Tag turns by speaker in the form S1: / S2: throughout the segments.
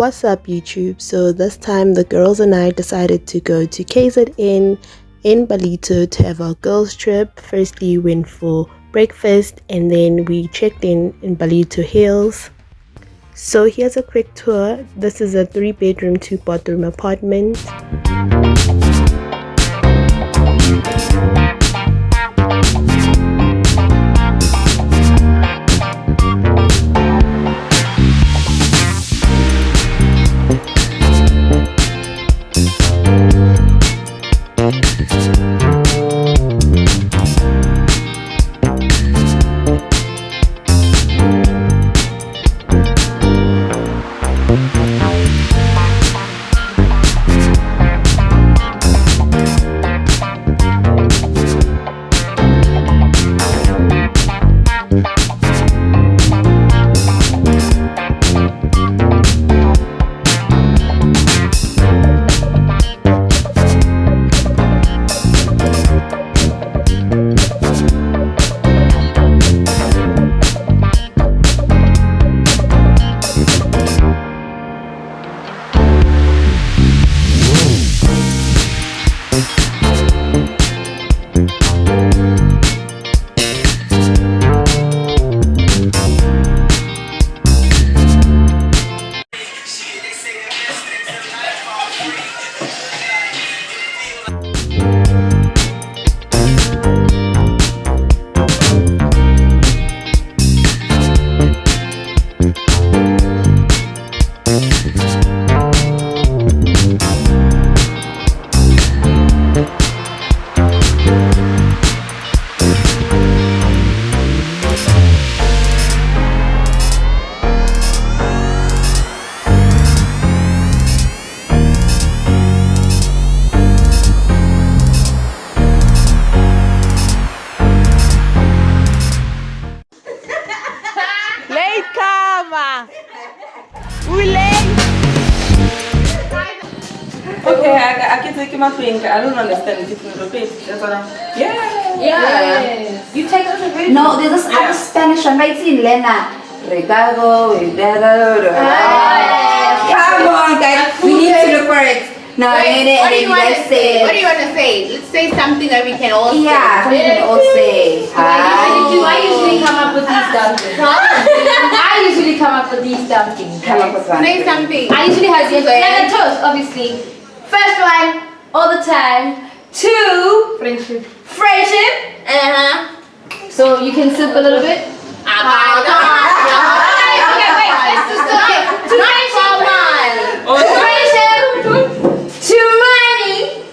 S1: What's up YouTube? So this time the girls and I decided to go to KZN in Ballito to have our girls trip. Firstly we went for breakfast and then we checked in Ballito Hills. So here's a quick tour. This is a 3-bedroom 2-bathroom apartment.
S2: Okay, I can take my finger. I don't understand the different bits. That's what
S3: You take us a video.
S4: No, there's this other Spanish one. Right in Lena. Ricardo, come on, guys. We need to look for it. No,
S3: Wait, what do you want to say? What do you want to say? Let's say something that we can all say.
S4: Yeah, we can all say.
S5: I usually come up with these dumplings. I usually come up with these dumplings.
S4: Come up with one.
S3: Say something.
S5: I usually have this like a toast, obviously. First one, all the time. 2, friendship. So you can sip a little bit. Okay, wait. Let's just do it. Friendship. 2 money.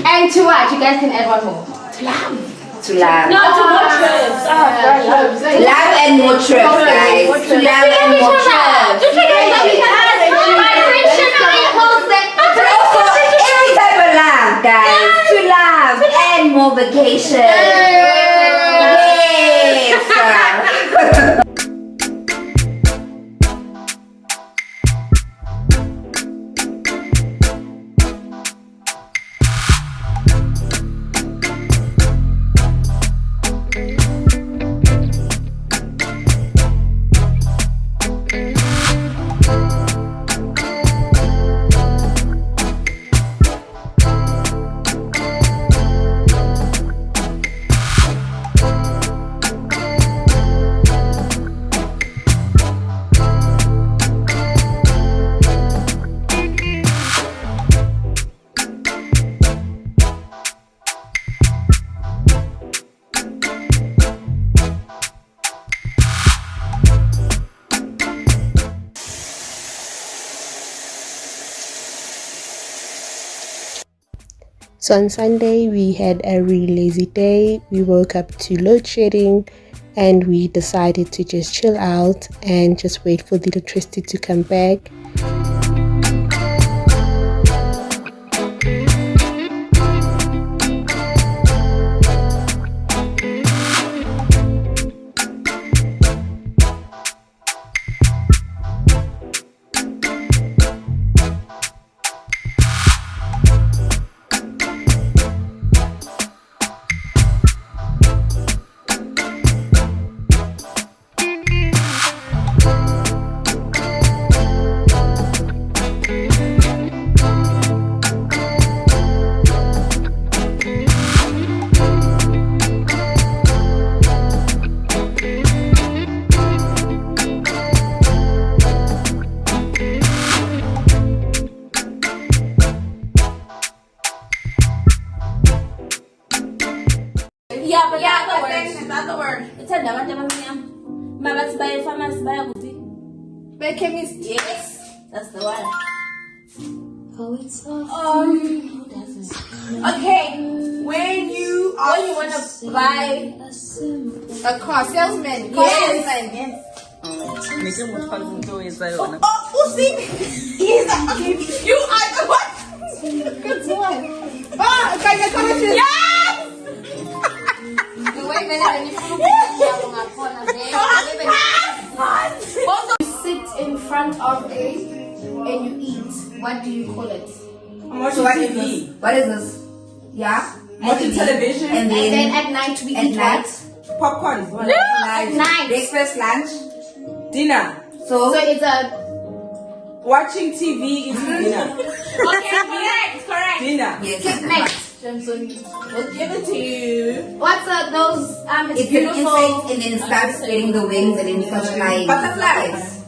S5: And 2 what? You guys can add one more.
S4: To love.
S5: No, to more trips.
S4: Love and more trips, guys. To love and more trips.
S5: My friendship equals that.
S4: But also every type of love, guys. To love and more vacation. Yes.
S1: So on Sunday we had a really lazy day. We woke up to load shedding and we decided to just chill out and just wait for the electricity to come back.
S2: abantu abamnyama. Mabathi baye pharmacy baya kuphi?
S3: By chemist.
S2: Yes, that's the one.
S3: Okay. When you wanna buy a car, salesman. Car salesman.
S2: Yes.
S3: See? You are the what? Good one. Gynecologist. Yes!
S5: The way that you sit in front of a and you eat. What do you call it?
S4: So what is this? What is this? Yeah.
S2: Watching television.
S5: And then at night we eat what?
S2: Popcorn.
S5: At night.
S4: Breakfast, lunch.
S2: Dinner.
S5: So it's a
S2: Watching TV is dinner.
S5: okay, correct.
S2: Dinner.
S4: Yes.
S5: Next.
S3: We'll give it to you.
S5: What's those
S4: It's an
S5: beautiful
S4: insect and then it starts spreading the wings and then it starts flying.
S3: Butterflies.